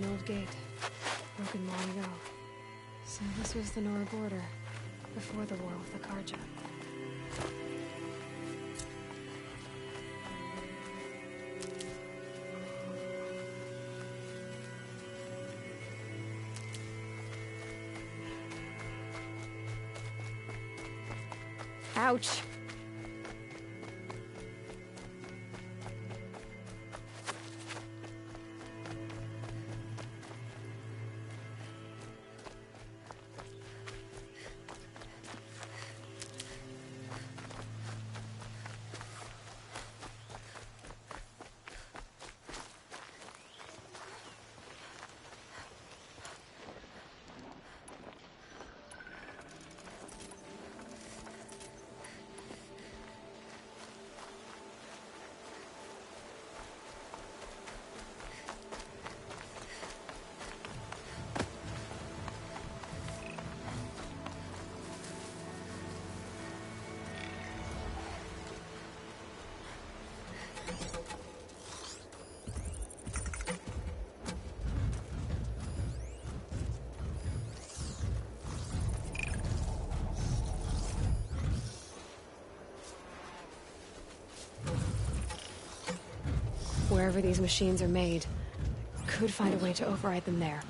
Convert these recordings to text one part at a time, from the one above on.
an old gate, broken long ago. So this was the Nora border, before the war with the Karja. Ouch! Wherever these machines are made, could find a way to override them there.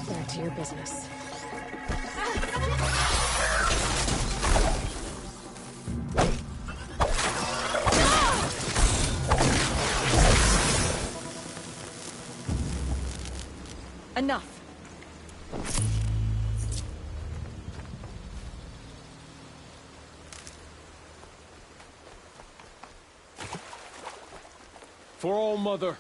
Back to your business. Enough. For All Mother.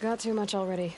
Got too much already.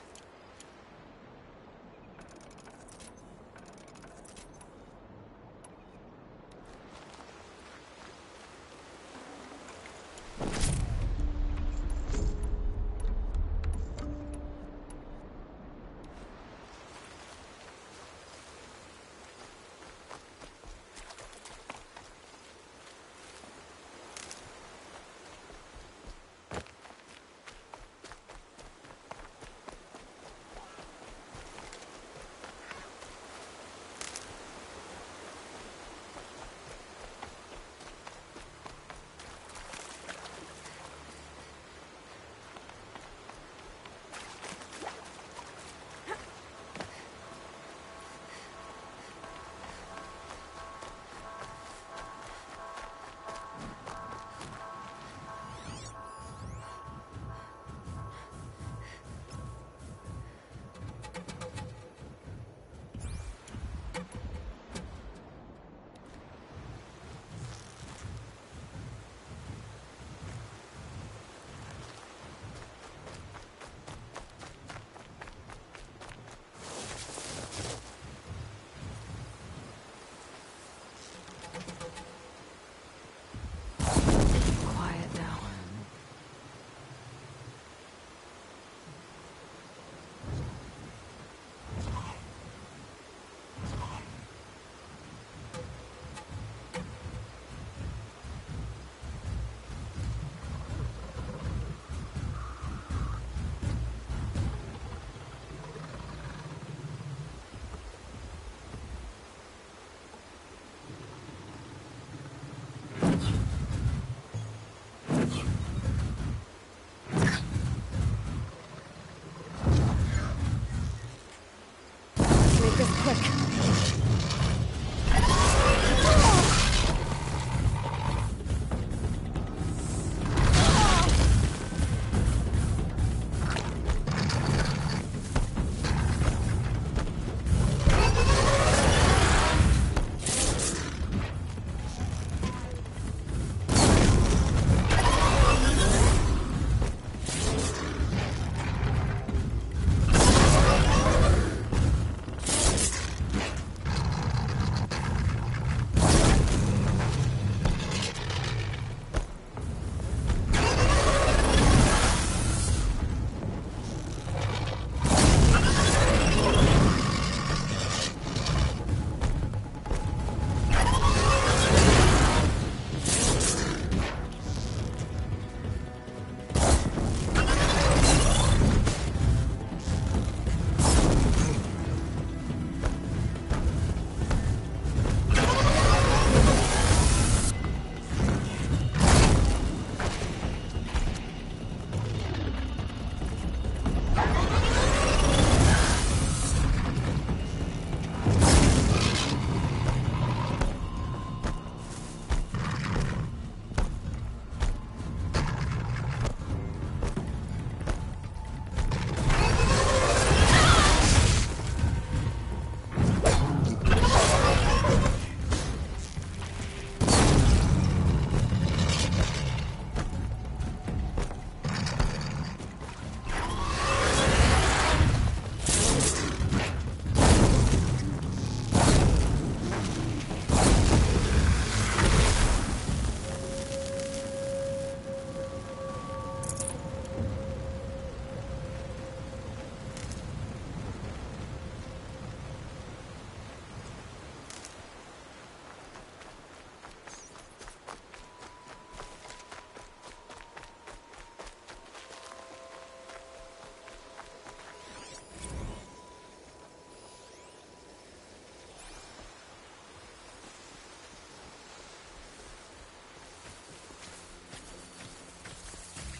Make this quick.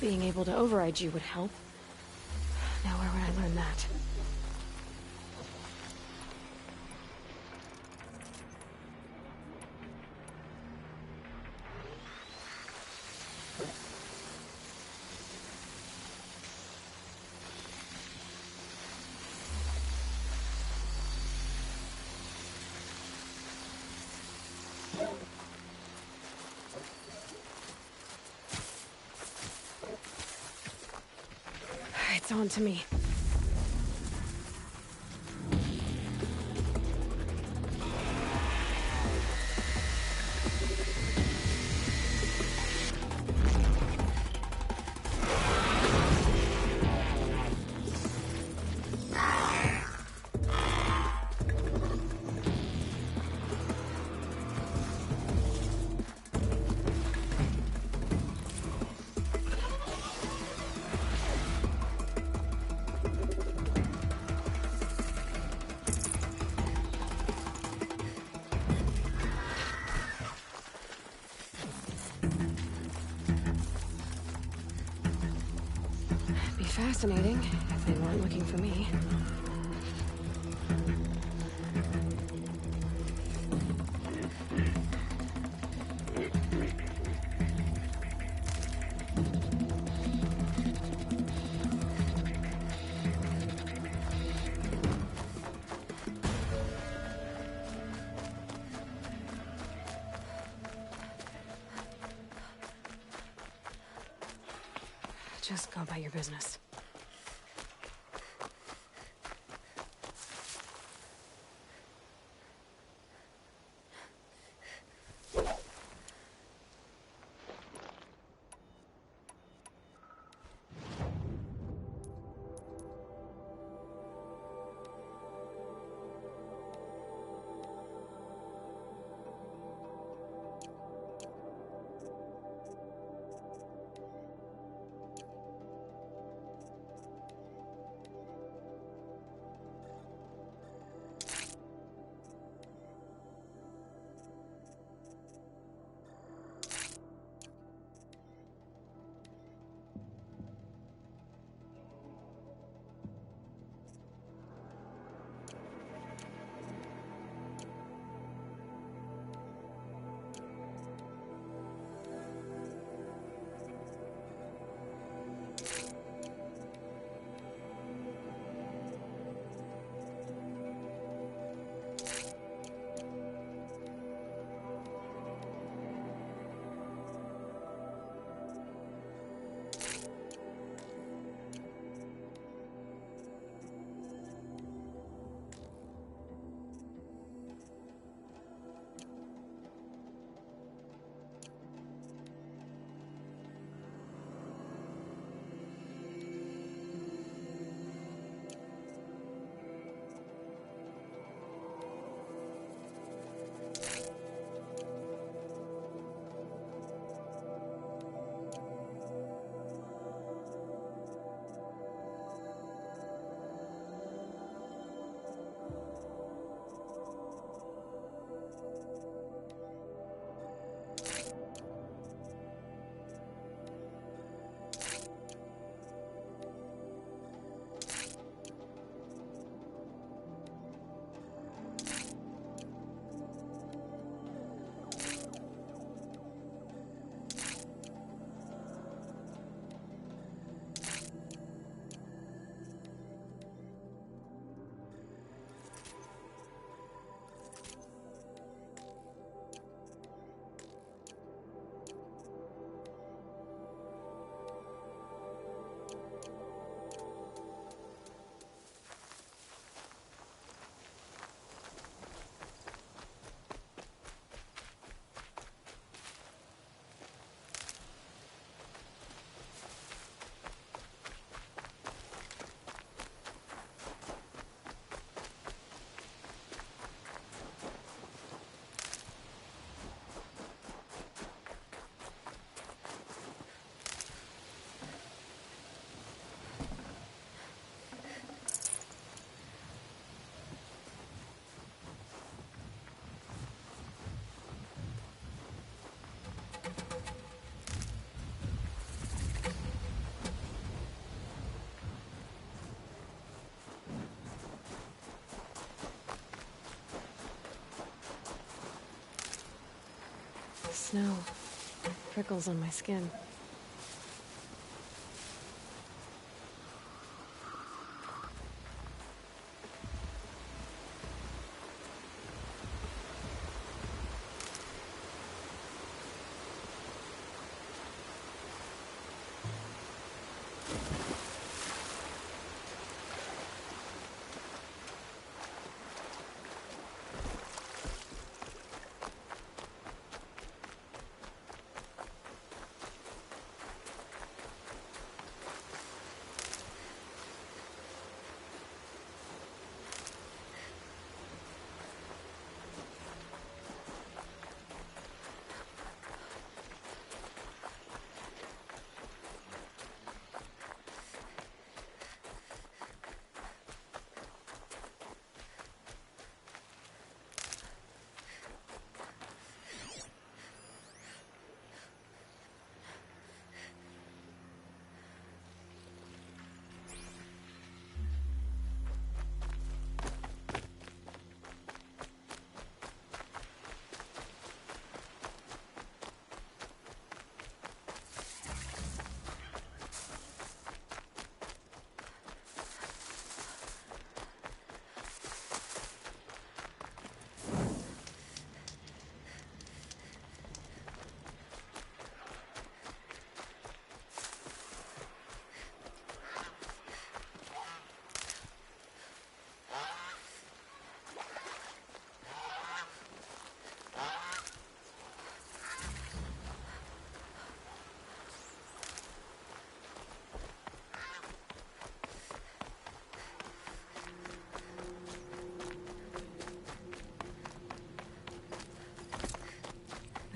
Being able to override you would help. Now where would I learn that? It's on to me. Be fascinating if they weren't looking for me. Just go about your business. snow. Prickles on my skin.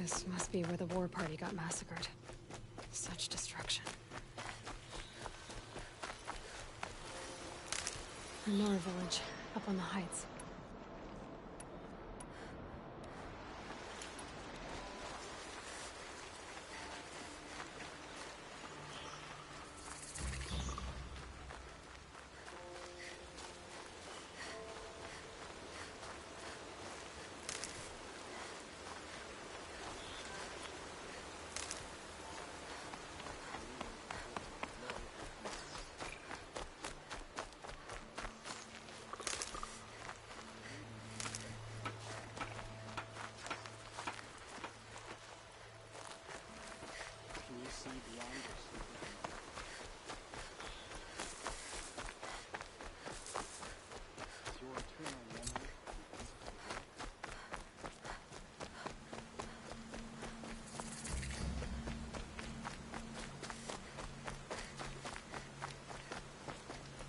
This must be where the war party got massacred. Such destruction. A Nora village, up on the heights.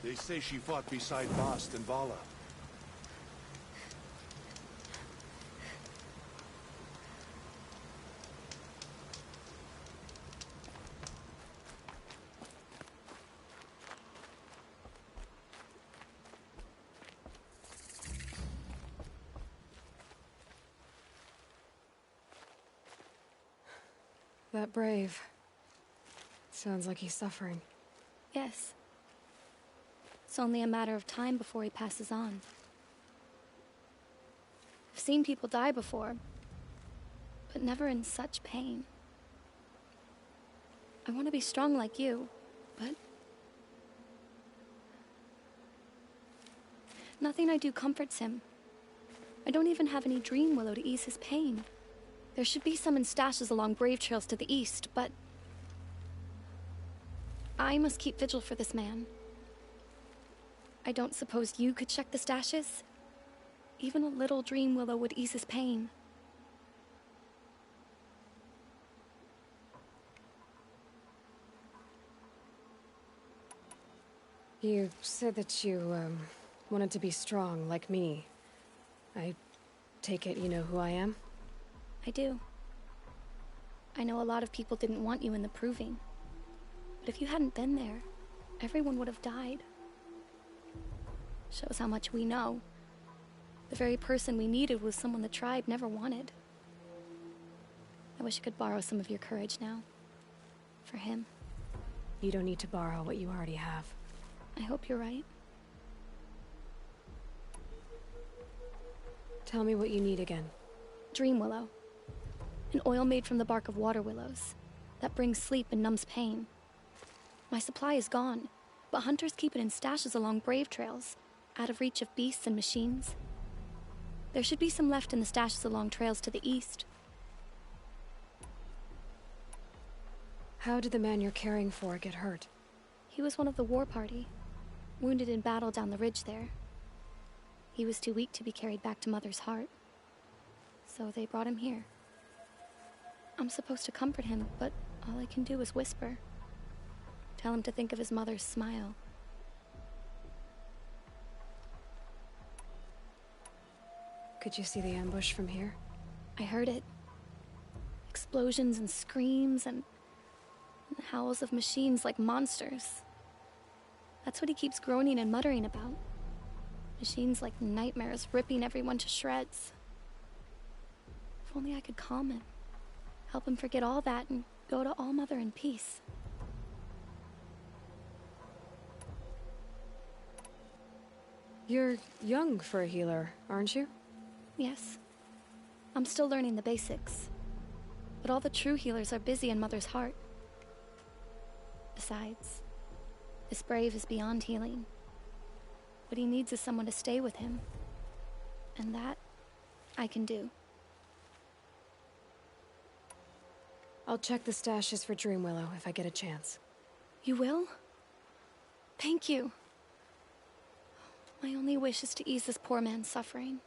They say she fought beside Bast and Vala. That brave. Sounds like he's suffering. Yes. It's only a matter of time before he passes on. I've seen people die before, but never in such pain. I want to be strong like you, but nothing I do comforts him. I don't even have any dream willow to ease his pain. There should be some in stashes along brave trails to the east, but I must keep vigil for this man. I don't suppose you could check the stashes? Even a little dream willow would ease his pain. You said that you, wanted to be strong, like me. I take it you know who I am? I do. I know a lot of people didn't want you in the Proving. But if you hadn't been there, everyone would have died. Shows how much we know. The very person we needed was someone the tribe never wanted. I wish I could borrow some of your courage now. For him. You don't need to borrow what you already have. I hope you're right. Tell me what you need again. Dream Willow. An oil made from the bark of water willows that brings sleep and numbs pain. My supply is gone, but hunters keep it in stashes along brave trails, out of reach of beasts and machines. There should be some left in the stashes along trails to the east. How did the man you're caring for get hurt? He was one of the war party, wounded in battle down the ridge there. He was too weak to be carried back to Mother's heart, so they brought him here. I'm supposed to comfort him, but all I can do is whisper. Tell him to think of his mother's smile. Could you see the ambush from here? I heard it. Explosions and screams and howls of machines like monsters. That's what he keeps groaning and muttering about. Machines like nightmares ripping everyone to shreds. If only I could calm him. Help him forget all that and go to All Mother in peace. You're young for a healer, aren't you? Yes. I'm still learning the basics. But all the true healers are busy in Mother's heart. Besides, this brave is beyond healing. What he needs is someone to stay with him. And that, I can do. I'll check the stashes for Dreamwillow if I get a chance. You will? Thank you. My only wish is to ease this poor man's suffering.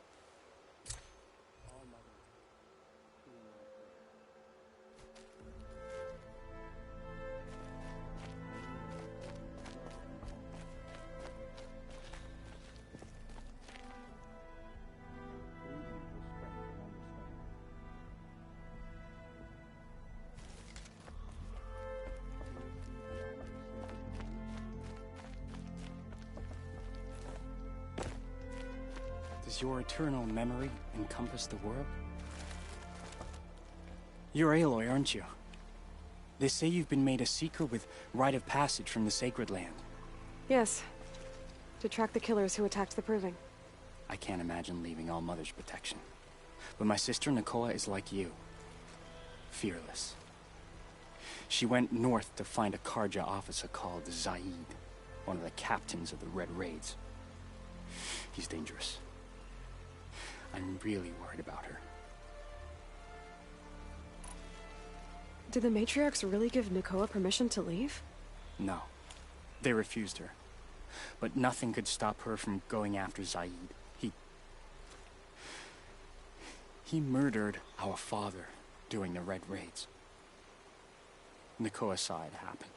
Does your eternal memory encompass the world? You're Aloy, aren't you? They say you've been made a seeker with rite of passage from the Sacred Land. Yes. To track the killers who attacked the Proving. I can't imagine leaving All Mother's protection. But my sister Nakoa is like you. Fearless. She went north to find a Karja officer called Zaid, one of the captains of the Red Raids. He's dangerous. I'm really worried about her. Did the matriarchs really give Nakoa permission to leave? No. They refused her. But nothing could stop her from going after Zaid. He murdered our father during the Red Raids. Nakoa saw it happen.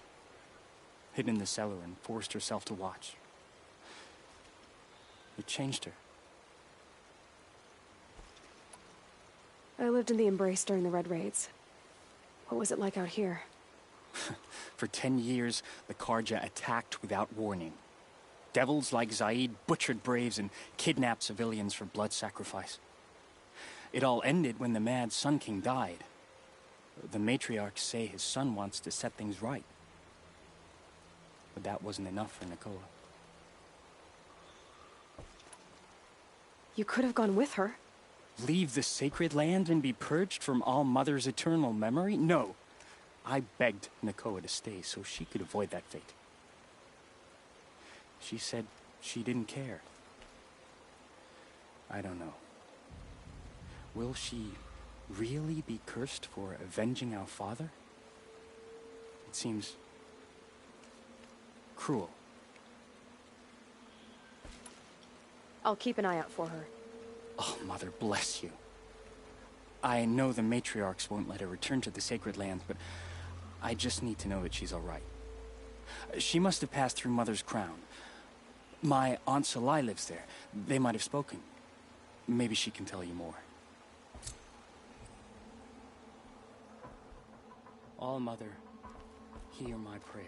Hid in the cellar and forced herself to watch. It changed her. I lived in the Embrace during the Red Raids. What was it like out here? For 10 years, the Karja attacked without warning. Devils like Zaid butchered braves and kidnapped civilians for blood sacrifice. It all ended when the mad Sun King died. The matriarchs say his son wants to set things right. But that wasn't enough for Nakoa. You could have gone with her. Leave the Sacred Land and be purged from All Mother's eternal memory? No. I begged Nakoa to stay so she could avoid that fate. She said she didn't care. I don't know. Will she really be cursed for avenging our father? It seems cruel. I'll keep an eye out for her. Oh, Mother, bless you. I know the matriarchs won't let her return to the Sacred Land, but I just need to know that she's all right. She must have passed through Mother's crown. My Aunt Salai lives there. They might have spoken. Maybe she can tell you more. All Mother, hear my prayer.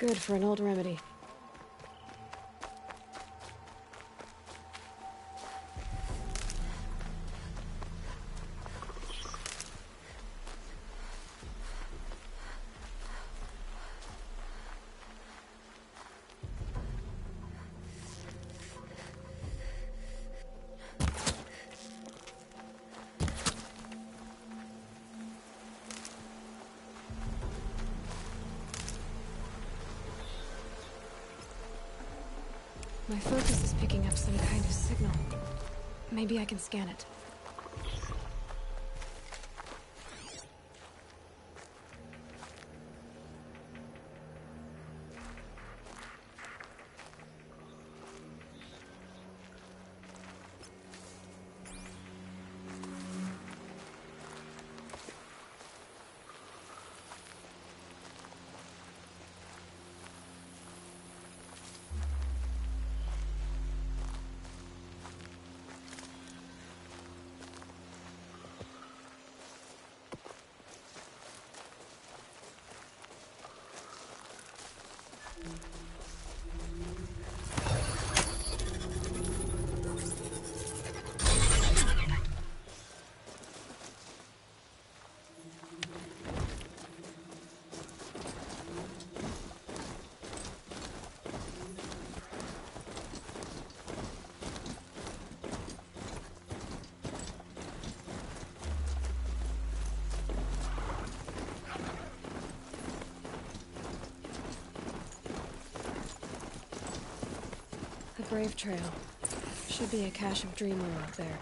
Good for an old remedy. My focus is picking up some kind of signal. Maybe I can scan it. The Brave Trail. Should be a cache of dream lore up there.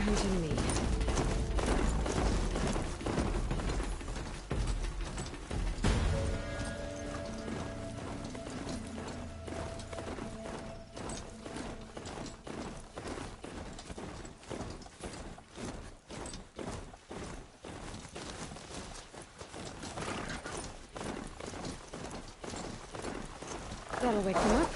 Hunting me. That'll wake them up.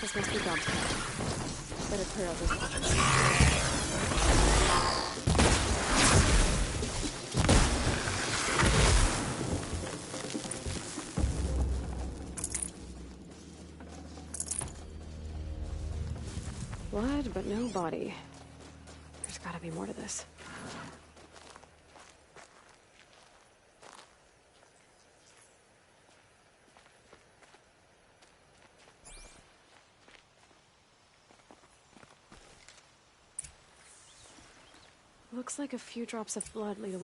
This must be God's plan. Better clear out this option. Blood, head, but no body. There's gotta be more to this. Looks like a few drops of blood lead away.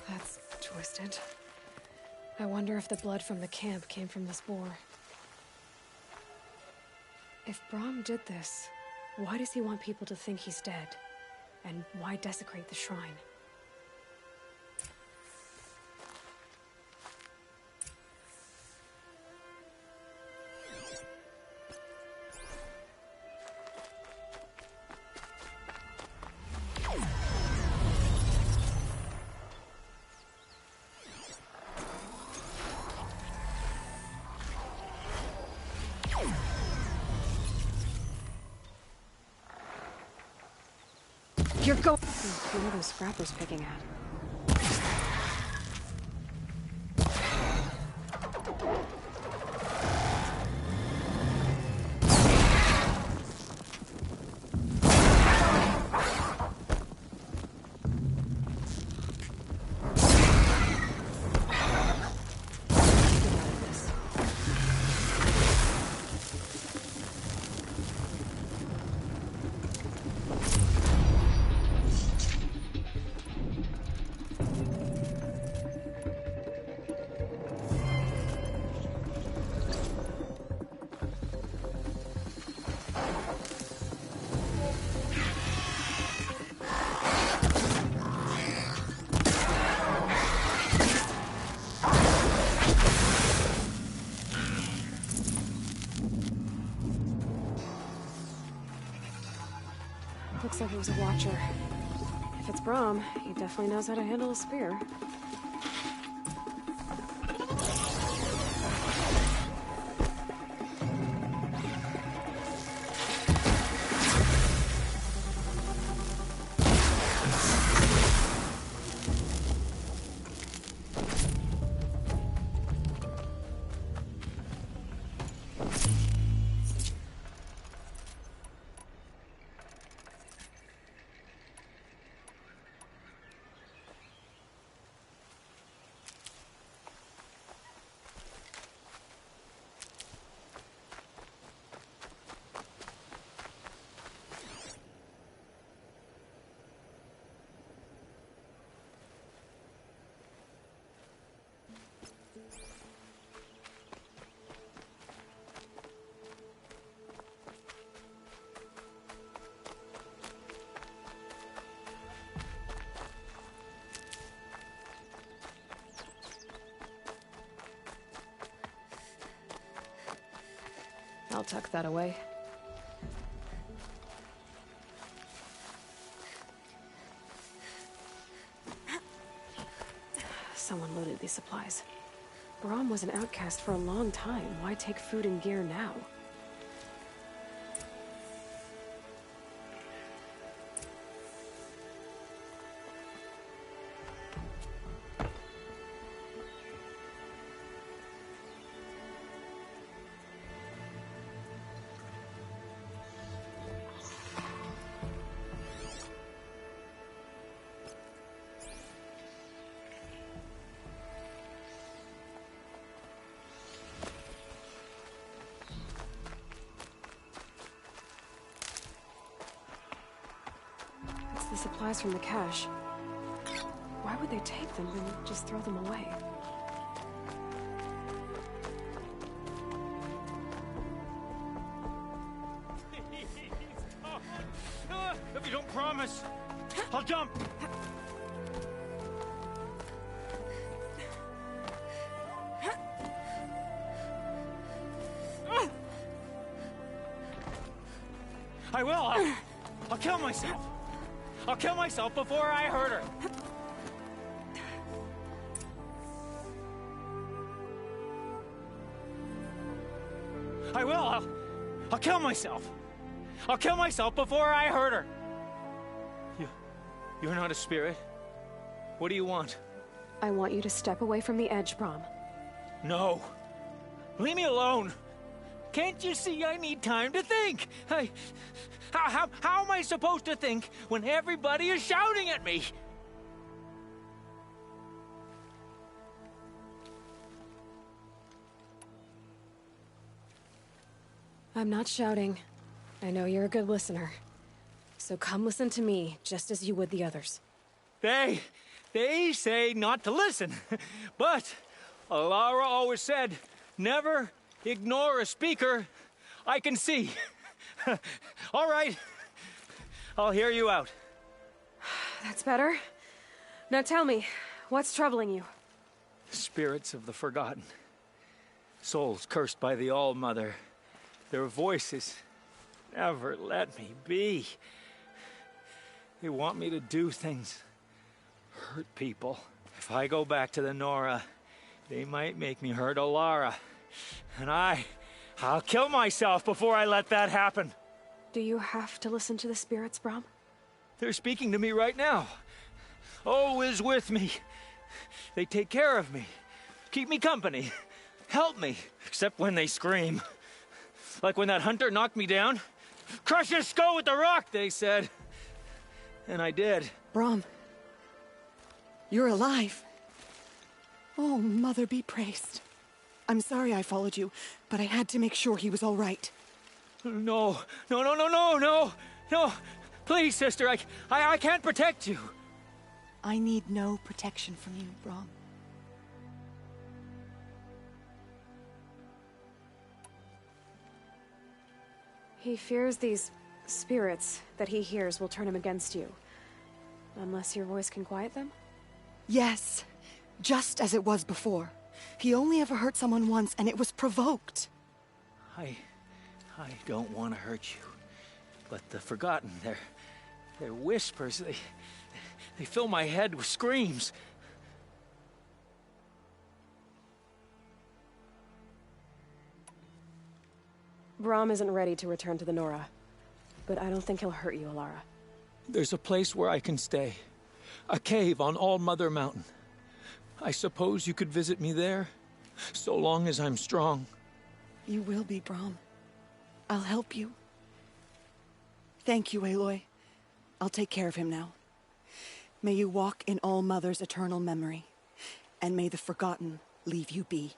That's twisted. I wonder if the blood from the camp came from this boar. If Brahm did this, why does he want people to think he's dead? And why desecrate the shrine? you're going... What are those scrappers picking at? Looks like it was a watcher. If it's Brahm, he definitely knows how to handle a spear. I'll tuck that away. Someone loaded these supplies. Brahm was an outcast for a long time. Why take food and gear now? The supplies from the cache. Why would they take them and just throw them away? If you don't promise, I'll jump. I will. I'll kill myself. I'll kill myself before I hurt her. I will. I'll kill myself. I'll kill myself before I hurt her. You're not a spirit. What do you want? I want you to step away from the edge, Brahm. No. Leave me alone. Can't you see I need time to think? How am I supposed to think when everybody is shouting at me? I'm not shouting. I know you're a good listener. So come listen to me, just as you would the others. They say not to listen. But Alara always said, never ignore a speaker I can see. All right. I'll hear you out. That's better. Now tell me, what's troubling you? Spirits of the forgotten. Souls cursed by the All-Mother. Their voices never let me be. They want me to do things, hurt people. If I go back to the Nora, they might make me hurt Alara. And I'll kill myself before I let that happen. Do you have to listen to the spirits, Brahm? They're speaking to me right now. Oh is with me. They take care of me, keep me company, help me, except when they scream. Like when that hunter knocked me down. Crush his skull with the rock, they said. And I did. Brom, you're alive. Oh, Mother be praised. I'm sorry I followed you, but I had to make sure he was all right. No, no, no, no, no, no, no. Please, sister, I can't protect you. I need no protection from you, Brom. He fears these spirits that he hears will turn him against you. Unless your voice can quiet them? Yes, just as it was before. He only ever hurt someone once, and it was provoked. I don't want to hurt you. But the Forgotten, their whispers, they fill my head with screams. Brahm isn't ready to return to the Nora, but I don't think he'll hurt you, Alara. There's a place where I can stay. A cave on All Mother Mountain. I suppose you could visit me there, so long as I'm strong. You will be, Brom. I'll help you. Thank you, Aloy. I'll take care of him now. May you walk in All Mother's eternal memory, and may the Forgotten leave you be.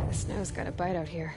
The snow's got a bite out here.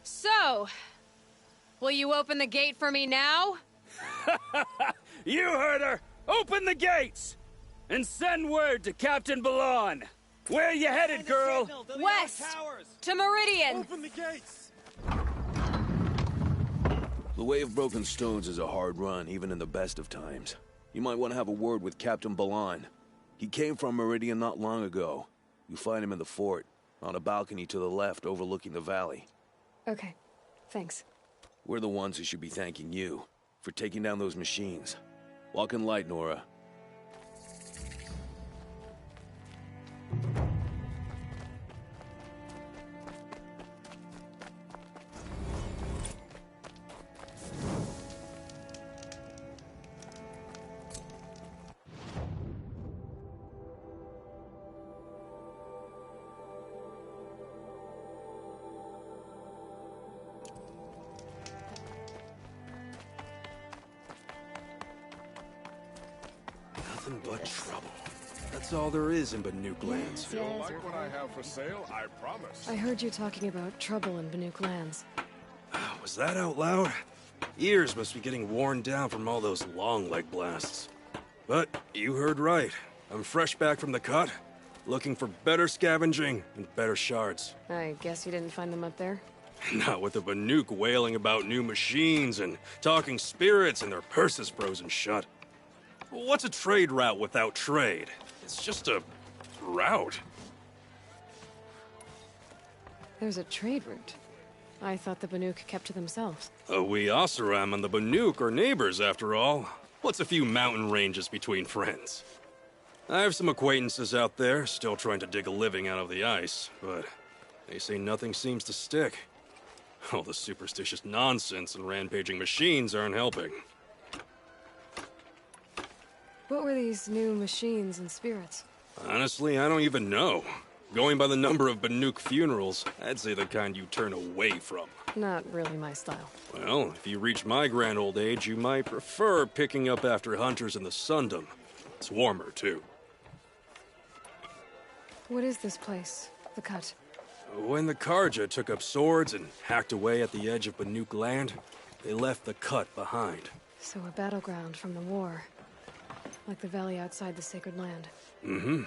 So, will you open the gate for me now? You heard her! Open the gates! And send word to Captain Balan! Where you headed, girl? West! To Meridian! Open the gates! The Way of Broken Stones is a hard run, even in the best of times. You might want to have a word with Captain Balan. He came from Meridian not long ago. You find him in the fort, on a balcony to the left overlooking the valley. Okay, thanks. We're the ones who should be thanking you for taking down those machines. Walk in light, Nora. Nothing but trouble. That's all there is in Banuk lands. You'll like what I have for sale, I promise. I heard you talking about trouble in Banuk lands. Was that out loud? Ears must be getting worn down from all those long leg blasts. But you heard right. I'm fresh back from the cut, looking for better scavenging and better shards. I guess you didn't find them up there? Not with the Banuk wailing about new machines and talking spirits and their purses frozen shut. What's a trade route without trade? It's just a route. There's a trade route. I thought the Banuk kept to themselves. We Oseram and the Banuk are neighbors, after all. What's a few mountain ranges between friends? I have some acquaintances out there, still trying to dig a living out of the ice, but they say nothing seems to stick. All the superstitious nonsense and rampaging machines aren't helping. What were these new machines and spirits? Honestly, I don't even know. Going by the number of Banuk funerals, I'd say the kind you turn away from. Not really my style. Well, if you reach my grand old age, you might prefer picking up after hunters in the Sundom. It's warmer, too. What is this place? The Cut? When the Karja took up swords and hacked away at the edge of Banuk land, they left the Cut behind. So a battleground from the war. Like the valley outside the Sacred Land. Mm-hmm.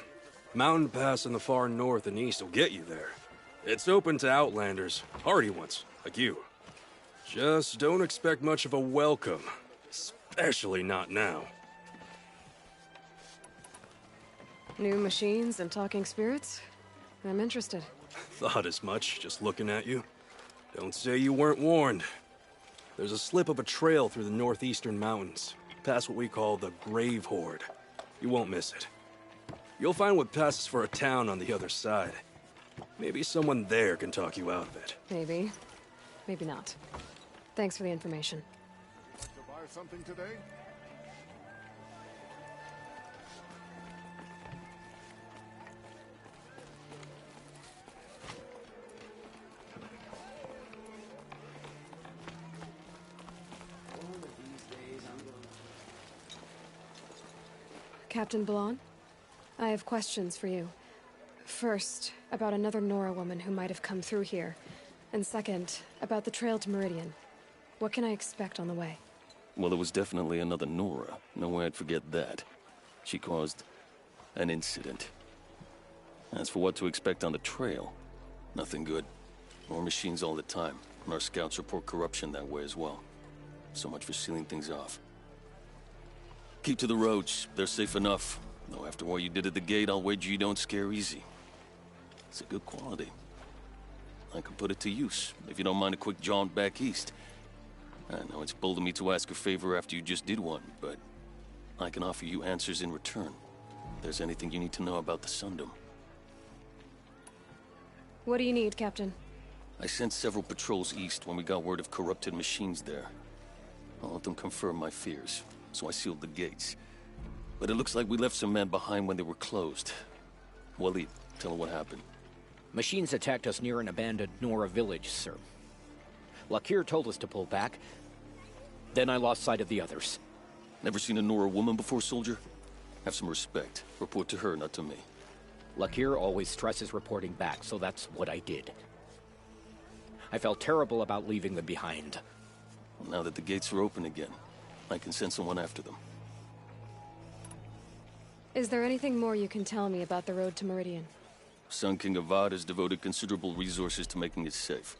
Mountain Pass in the far north and east will get you there. It's open to outlanders, hardy ones, like you. Just don't expect much of a welcome. Especially not now. New machines and talking spirits? I'm interested. Thought as much, just looking at you. Don't say you weren't warned. There's a slip of a trail through the northeastern mountains, past what we call the Grave Horde. You won't miss it. You'll find what passes for a town on the other side. Maybe someone there can talk you out of it. Maybe. Maybe not. Thanks for the information. To buy something today? Captain Ballon? I have questions for you. First, about another Nora woman who might have come through here. And second, about the trail to Meridian. What can I expect on the way? Well, there was definitely another Nora. No way I'd forget that. She caused an incident. As for what to expect on the trail, nothing good. More machines all the time, and our scouts report corruption that way as well. So much for sealing things off. Keep to the roads. They're safe enough. Though after what you did at the gate, I'll wager you don't scare easy. It's a good quality. I can put it to use, if you don't mind a quick jaunt back east. I know it's bold of me to ask a favor after you just did one, but I can offer you answers in return. If there's anything you need to know about the Sundom. What do you need, Captain? I sent several patrols east when we got word of corrupted machines there. I'll let them confirm my fears, so I sealed the gates. But it looks like we left some men behind when they were closed. Waleed, tell her what happened. Machines attacked us near an abandoned Nora village, sir. Lakir told us to pull back. Then I lost sight of the others. Never seen a Nora woman before, soldier? Have some respect. Report to her, not to me. Lakir always stresses reporting back, so that's what I did. I felt terrible about leaving them behind. Well, now that the gates are open again, I can send someone after them. Is there anything more you can tell me about the road to Meridian? Sun King Avad has devoted considerable resources to making it safe.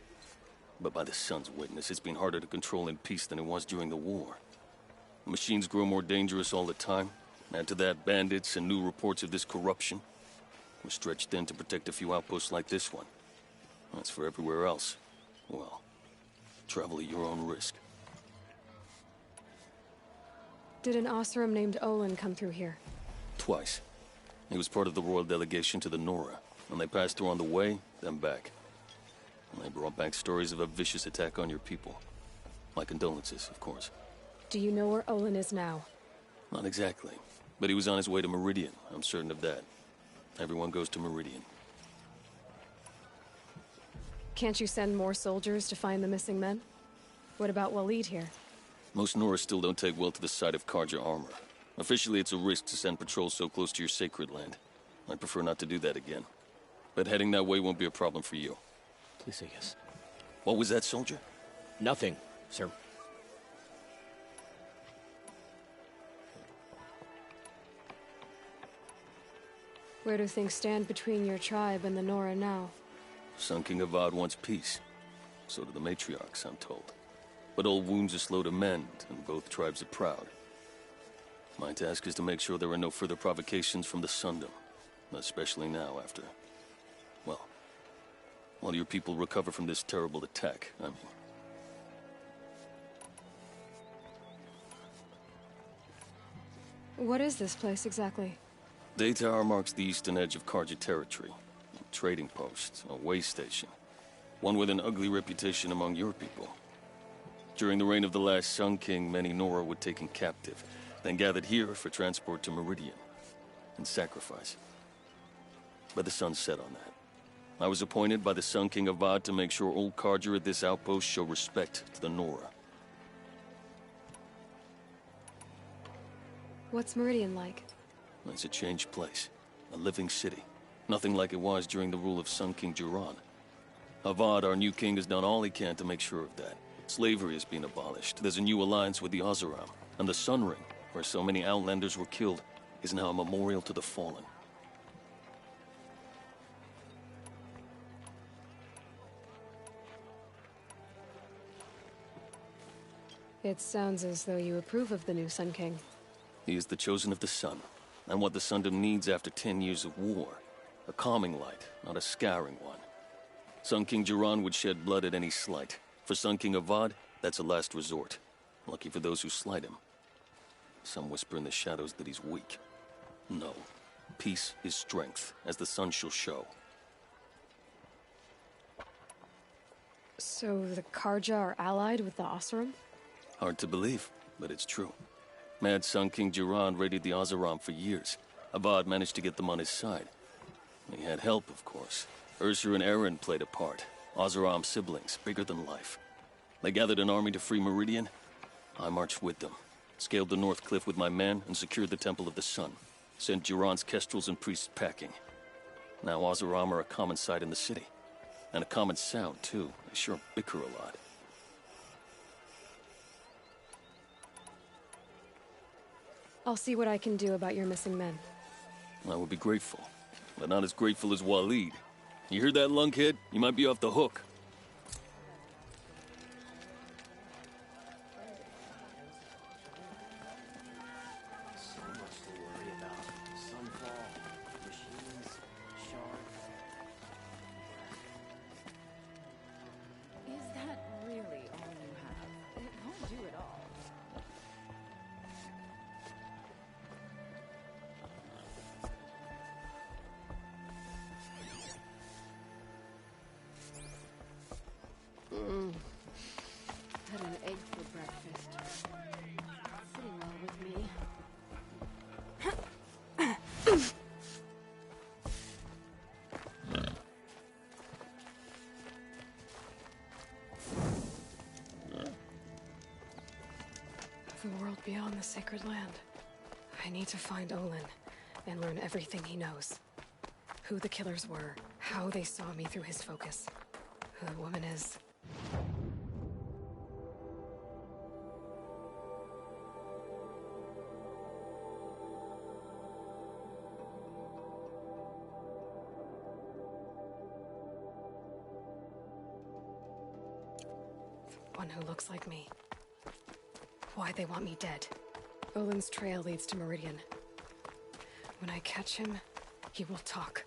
But by the Sun's witness, it's been harder to control in peace than it was during the war. Machines grow more dangerous all the time. Add to that bandits and new reports of this corruption. We're stretched thin to protect a few outposts like this one. As for everywhere else, well, travel at your own risk. Did an Oseram named Olin come through here? Twice. He was part of the royal delegation to the Nora, and they passed through on the way, then back. And they brought back stories of a vicious attack on your people. My condolences, of course. Do you know where Olin is now? Not exactly, but he was on his way to Meridian, I'm certain of that. Everyone goes to Meridian. Can't you send more soldiers to find the missing men? What about Waleed here? Most Nora still don't take well to the sight of Karja armor. Officially, it's a risk to send patrols so close to your sacred land. I'd prefer not to do that again. But heading that way won't be a problem for you. Please say yes. What was that, soldier? Nothing, sir. Where do things stand between your tribe and the Nora now? Sun King Avad wants peace. So do the matriarchs, I'm told. But old wounds are slow to mend, and both tribes are proud. My task is to make sure there are no further provocations from the Sundom. Especially now, after... well, while your people recover from this terrible attack, I mean. What is this place exactly? Daytower marks the eastern edge of Karja territory. A trading post, a way station. One with an ugly reputation among your people. During the reign of the last Sun King, many Nora were taken captive, then gathered here for transport to Meridian, and sacrifice. But the sun set on that. I was appointed by the Sun King Avad to make sure old Karja at this outpost show respect to the Nora. What's Meridian like? It's a changed place. A living city. Nothing like it was during the rule of Sun King Jiran. Avad, our new king, has done all he can to make sure of that. Slavery has been abolished. There's a new alliance with the Oseram. And the Sun Ring, where so many Outlanders were killed, is now a memorial to the fallen. It sounds as though you approve of the new Sun King. He is the chosen of the sun, and what the Sundom needs after 10 years of war. A calming light, not a scouring one. Sun King Jiran would shed blood at any slight. For Sun King Avad, that's a last resort. Lucky for those who slight him. Some whisper in the shadows that he's weak. No. Peace is strength, as the sun shall show. So the Karja are allied with the Oseram? Hard to believe, but it's true. Mad Sun King Jiran raided the Oseram for years. Avad managed to get them on his side. He had help, of course. Ursur and Eren played a part. Oseram siblings, bigger than life. They gathered an army to free Meridian. I marched with them. Scaled the North Cliff with my men and secured the Temple of the Sun. Sent Jiran's kestrels and priests packing. Now Oseram are a common sight in the city. And a common sound, too. They sure bicker a lot. I'll see what I can do about your missing men. I would be grateful. But not as grateful as Waleed. You heard that, lunkhead? You might be off the hook. Is that really all you have? It won't do it all. Had an egg for breakfast. Sitting well with me. The world beyond the sacred land. I need to find Olin and learn everything he knows. Who the killers were, how they saw me through his focus, who the woman is. The one who looks like me. Why they want me dead. Olin's trail leads to Meridian. When I catch him, he will talk.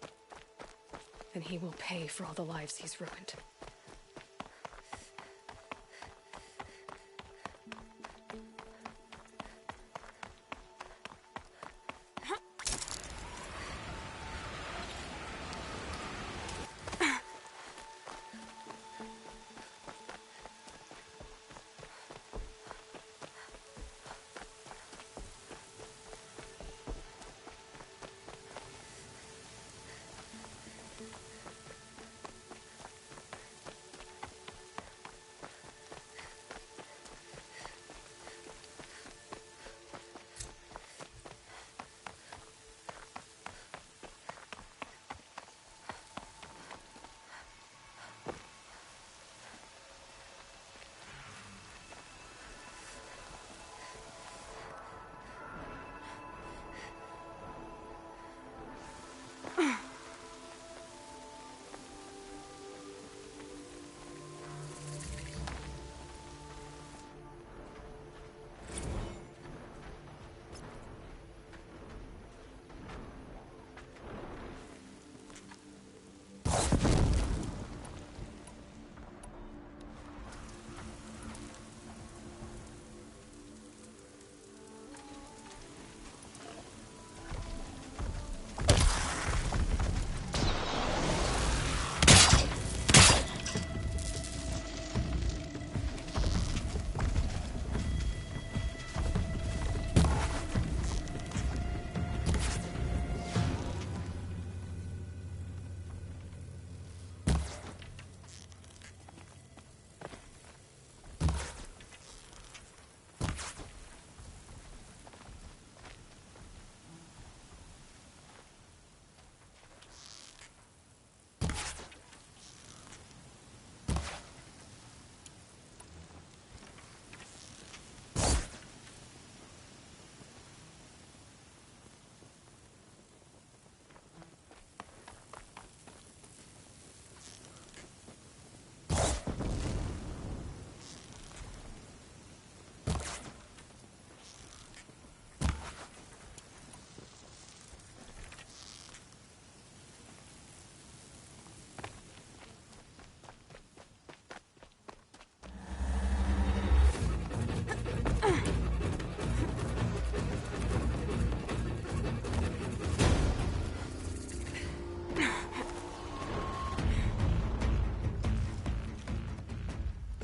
And he will pay for all the lives he's ruined.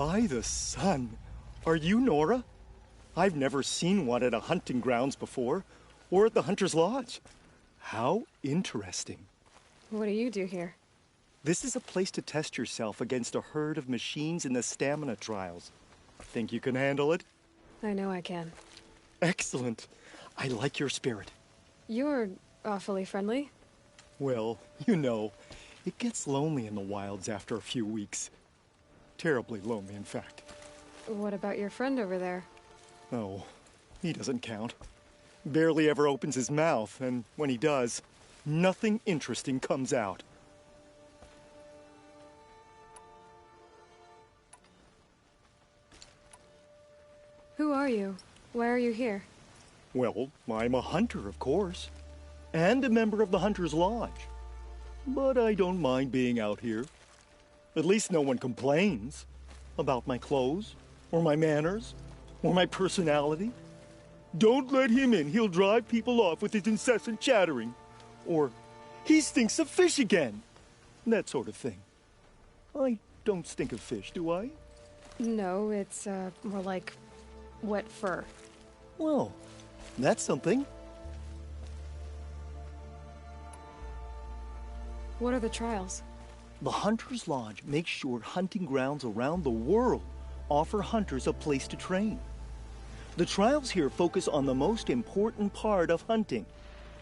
By the sun. Are you Nora? I've never seen one at a hunting grounds before, or at the Hunter's Lodge. How interesting. What do you do here? This is a place to test yourself against a herd of machines in the stamina trials. Think you can handle it? I know I can. Excellent. I like your spirit. You're awfully friendly. Well, you know, it gets lonely in the wilds after a few weeks. Terribly lonely, in fact. What about your friend over there? Oh, he doesn't count. Barely ever opens his mouth, and when he does, nothing interesting comes out. Who are you? Why are you here? Well, I'm a hunter, of course, and a member of the Hunter's Lodge. But I don't mind being out here. At least no one complains about my clothes, or my manners, or my personality. Don't let him in, he'll drive people off with his incessant chattering. Or, he stinks of fish again. That sort of thing. I don't stink of fish, do I? No, it's, more like wet fur. Well, that's something. What are the trials? The Hunter's Lodge makes sure hunting grounds around the world offer hunters a place to train. The trials here focus on the most important part of hunting,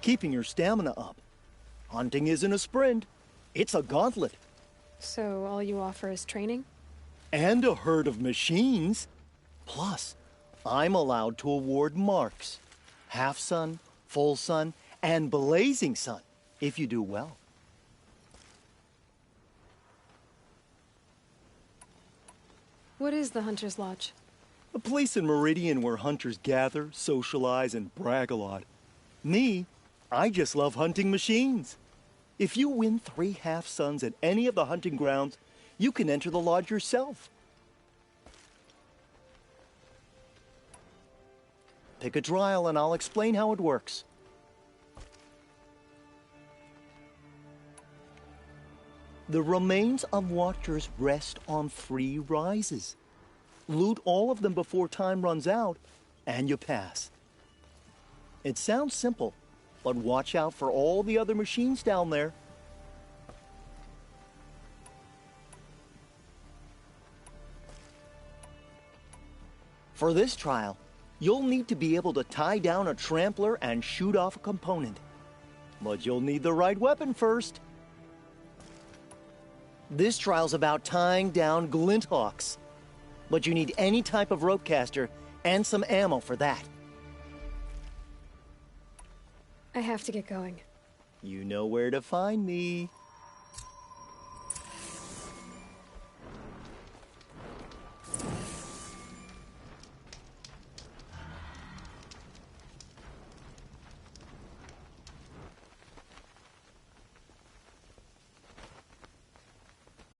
keeping your stamina up. Hunting isn't a sprint, it's a gauntlet. So all you offer is training? And a herd of machines. Plus, I'm allowed to award marks. Half sun, full sun, and blazing sun, if you do well. What is the Hunter's Lodge? A place in Meridian where hunters gather, socialize, and brag a lot. Me, I just love hunting machines. If you win 3 half suns at any of the hunting grounds, you can enter the lodge yourself. Pick a trial and I'll explain how it works. The remains of watchers rest on 3 rises. Loot all of them before time runs out, and you pass. It sounds simple, but watch out for all the other machines down there. For this trial, you'll need to be able to tie down a trampler and shoot off a component. But you'll need the right weapon first. This trial's about tying down glinthawks. But you need any type of rope caster and some ammo for that. I have to get going. You know where to find me.